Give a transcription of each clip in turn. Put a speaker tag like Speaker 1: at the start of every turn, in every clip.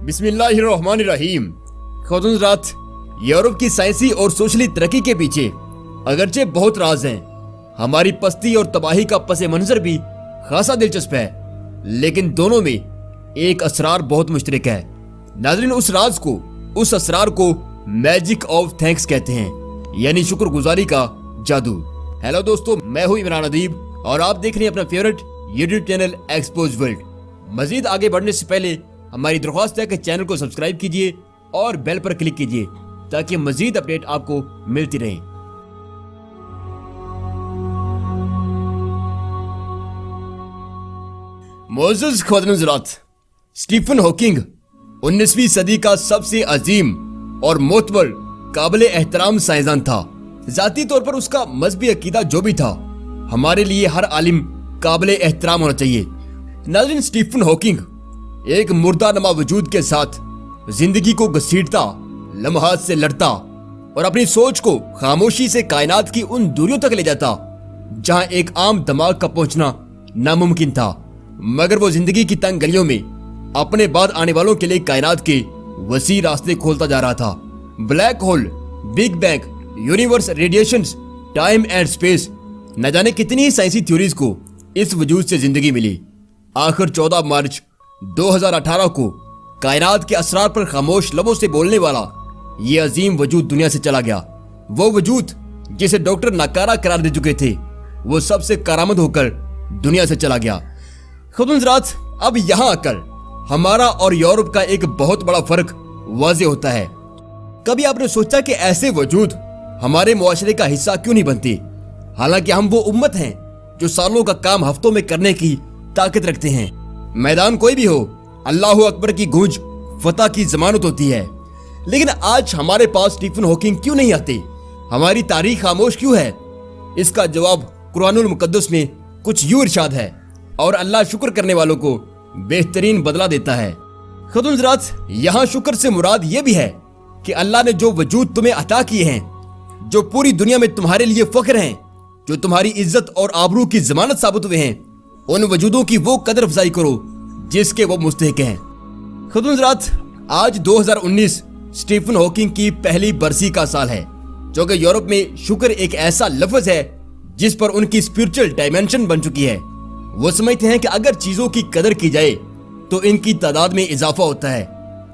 Speaker 1: बिस्मिल्लाहिर्रहमानिर्रहीम। ख़ुद रात यूरोप की साइंसी और सोशली तरक्की के पीछे अगरचे बहुत राज हैं। हमारी पस्ती और तबाही का पस मंजर भी खासा दिलचस्प है, लेकिन दोनों में एक असरार बहुत मुश्तरक है। नाज़रीन, उस असरार को मैजिक ऑफ थैंक्स कहते हैं, यानी शुक्रगुजारी का जादू। हेलो दोस्तों, मैं हूं इमरान अदीब और आप देख रहे हैं अपना favourite YouTube channel Expose World. मजीद आगे बढ़ने से पहले हमारी दरख्वास्त है कि चैनल को सब्सक्राइब कीजिए और बेल पर क्लिक कीजिए ताकि मजीद अपडेट आपको मिलती रहे। मोअज़्ज़ज़ ख़वातीन-ओ-हज़रात, स्टीफन हॉकिंग 19वीं सदी का सबसे अजीम और मोतबर काबिल एहतराम साइंसदान था। जाती तौर पर उसका मजहबी अकीदा जो भी था, हमारे लिए हर आलिम काबिल एहतराम होना चाहिए। नाज़रीन, स्टीफन हॉकिंग एक मुर्दा नमा वजूद के साथ जिंदगी को घसीटता, लम्हात से लड़ता और अपनी सोच को खामोशी से कायनात की उन दूरियों तक ले जाता जहां एक आम दिमाग का पहुंचना नामुमकिन था। मगर वो जिंदगी की तंग गलियों में अपने बाद आने वालों के लिए कायनात के वसी रास्ते खोलता जा रहा था। Black hole, big bang, universe, radiations, time and space, न जाने कितनी ही साइंसी थ्योरीज को इस वजूद से जिंदगी मिली। आखिर 14 मार्च 2018 को कायनात के असरार पर खामोश लबों से बोलने वाला ये अजीम वजूद दुनिया से चला गया। वो वजूद जिसे डॉक्टर नकारा करार दे चुके थे, वो सबसे करामत होकर दुनिया से चला गया। ख़ुद-ओ-हज़रात, अब यहाँ आकर हमारा और यूरोप का एक बहुत बड़ा फर्क वाज़ेह होता है। कभी आपने सोचा कि ऐसे वजूद हमारे मुआशरे का हिस्सा क्यों नहीं बनते? हालांकि हम वो उम्मत हैं जो सालों का काम हफ्तों में करने की ताकत रखते हैं। मैदान कोई भी हो, अल्लाहु अकबर की गूंज फतह की जमानत होती है। लेकिन आज हमारे पास स्टीफन हॉकिंग क्यों नहीं आते? हमारी तारीख खामोश क्यों है? इसका जवाब कुरानुल मुकद्दस में कुछ यूं इरशाद है, और अल्लाह शुक्र करने वालों को बेहतरीन बदला देता है। ख़ुद-ओ-हज़रात, यहाँ शुक्र से मुराद ये भी है कि अल्लाह ने जो वजूद तुम्हें अता किए हैं, जो पूरी दुनिया में तुम्हारे लिए फख्र हैं, जो तुम्हारी इज्जत और आबरू की जमानत साबित हुए हैं, उन वजूदों की वो कदर अफजाई करो जिसके वो मुस्तहिक हैं। ख़ुद-ओ-हज़रात, आज 2019 स्टीफन हॉकिंग की पहली बरसी का साल है, जो कि यूरोप में शुक्र एक ऐसा लफ्ज है जिस पर उनकी स्पिरिचुअल डायमेंशन बन चुकी है। वो समझते हैं कि अगर चीजों की कदर की जाए तो इनकी तादाद में इजाफा होता है।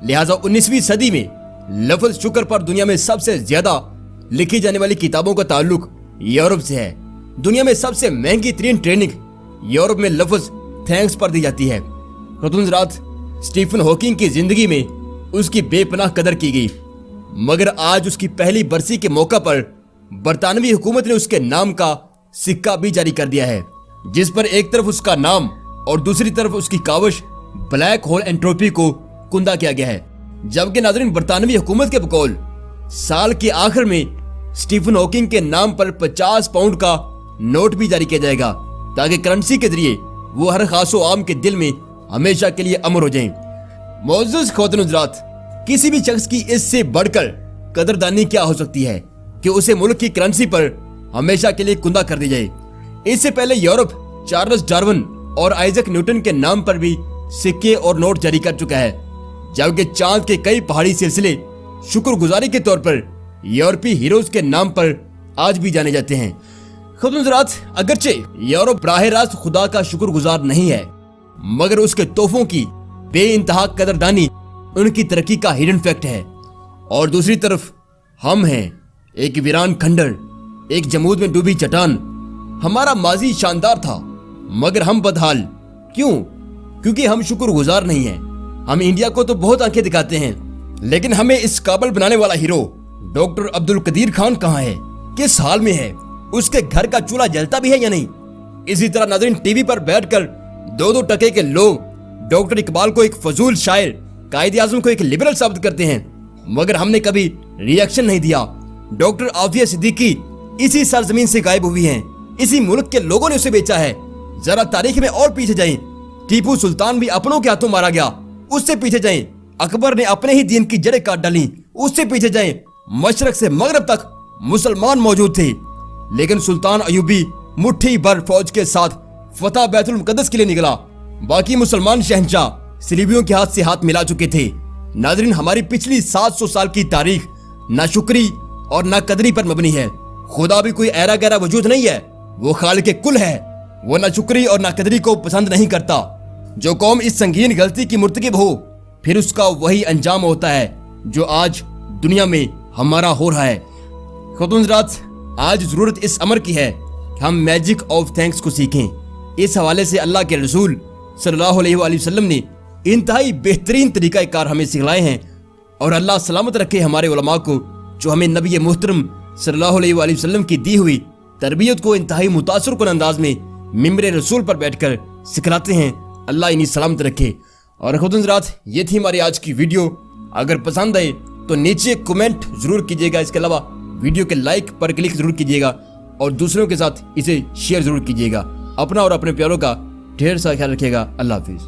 Speaker 1: लिहाजा 19वीं सदी में लफ्ज शुक्र पर दुनिया में सबसे ज्यादा लिखी जाने वाली किताबों का ताल्लुक यूरोप से है। दुनिया में सबसे महंगी तरीन ट्रेनिंग यूरोप में लफ्ज थैंक्स पर दी जाती है। ख़ुद-ओ-हज़रात, स्टीफन हॉकिंग की जिंदगी में उसकी बेपनाह कदर की गई, मगर आज उसकी पहली बरसी के मौका पर बरतानवी हुकूमत ने उसके नाम का सिक्का भी जारी कर दिया है, जिस पर एक तरफ उसका नाम और दूसरी तरफ उसकी कावश ब्लैक होल एंट्रोपी को कुंदा किया गया है। जबकि नाज़रीन, बरतानवी हुकूमत के बकौल साल के आखिर में स्टीफन हॉकिंग के नाम पर 50 पाउंड का नोट भी जारी किया जाएगा, ताकि करेंसी के जरिए वो हर खासो आम के दिल में हमेशा के लिए अमर हो जाएं। मुअज़्ज़ज़ ख़वातीन-ओ-हज़रात, किसी भी शख्स की इससे बढ़कर कदरदानी क्या हो सकती है कि उसे मुल्क की करेंसी पर हमेशा के लिए कुंदा कर दी जाए। इससे पहले यूरोप चार्ल्स डार्विन और आइजैक न्यूटन के नाम पर भी सिक्के और नोट जारी कर चुका है, जबकि चांद के कई पहाड़ी सिलसिले शुक्रगुजारी के तौर पर यूरोपीय हीरोज के नाम पर आज भी जाने जाते हैं। ख़ुद-ओ-हज़रात, अगरचे यूरोप राह रास्त खुदा का शुक्रगुजार नहीं है, मगर उसके तोहफों की बेइंतहा कदरदानी उनकी तरक्की का हिडन फैक्ट है। और दूसरी तरफ हम हैं, एक वीरान खंडर, एक जमूद में डूबी चट्टान। हमारा माजी शानदार था, मगर हम बदहाल। क्यों? क्योंकि हम शुक्रगुजार नहीं हैं। हम इंडिया को तो बहुत आंखें दिखाते हैं, लेकिन हमें इस काबिल बनाने वाला हीरो डॉक्टर अब्दुल कदीर खान कहाँ है? किस हाल में है? उसके घर का चूल्हा जलता भी है या नहीं? इसी तरह नाज़रीन, टीवी पर बैठकर 2-2 टके के लोग डॉक्टर इकबाल को एक फजूल शायर, कायदे आज़म को एक लिबरल साबित करते हैं, मगर हमने कभी रिएक्शन नहीं दिया। डॉक्टर आफिया सिद्दीकी इसी सरजमीन से गायब हुई हैं, इसी मुल्क के लोगों ने उसे बेचा है। जरा तारीख में और पीछे जाएं, टीपू सुल्तान भी अपनों के हाथों मारा गया, उससे पीछे जाएं। अकबर ने अपने ही दीन की जड़ें काट डाली, उससे पीछे जाएं। मशरक से मगरब तक मुसलमान मौजूद थे, लेकिन सुल्तान अयूबी मुट्ठी भर फौज के साथ फतह बैतुल मुकद्दस के लिए निकला। बाकी मुसलमान शहंशाह सलीबियों के हाथ से हाथ मिला चुके थे। ناظرین ہماری پچھلی 700 سال کی تاریخ ناشکری اور ناقدری پر مبنی ہے. خدا بھی کوئی ایرا گیرا وجود نہیں ہے, وہ خالق کل ہے. وہ ناشکری اور ناقدری کو پسند نہیں کرتا. جو قوم اس سنگین غلطی کی مرتکب ہو پھر اس کا وہی انجام ہوتا ہے جو آج دنیا میں ہمارا ہو رہا ہے. خاتون حضرات, آج ضرورت اس امر کی ہے کہ ہم میجک آف تھینکس کو سیکھیں. اس حوالے سے اللہ کے رسول صلی اللہ علیہ وآلہ وسلم نے انتہائی بہترین طریقہ کار ہمیں سکھلائے ہیں, اور اللہ سلامت رکھے ہمارے علماء کو جو ہمیں نبی محترم صلی اللہ علیہ وآلہ وسلم کی دی ہوئی تربیت کو انتہائی متاثر کن انداز میں ممبر رسول پر بیٹھ کر سکھلاتے ہیں. اللہ انہیں سلامت رکھے. اور خاتون حضرات, یہ تھی ہماری آج کی ویڈیو. اگر پسند آئے تو نیچے کمنٹ ضرور کیجیے گا. اس کے علاوہ ویڈیو کے لائک پر کلک ضرور کیجیے گا اور دوسروں کے ساتھ اسے شیئر ضرور کیجیے گا. اپنا اور اپنے پیاروں کا ڈھیر سا خیال رکھیے گا. اللہ حافظ.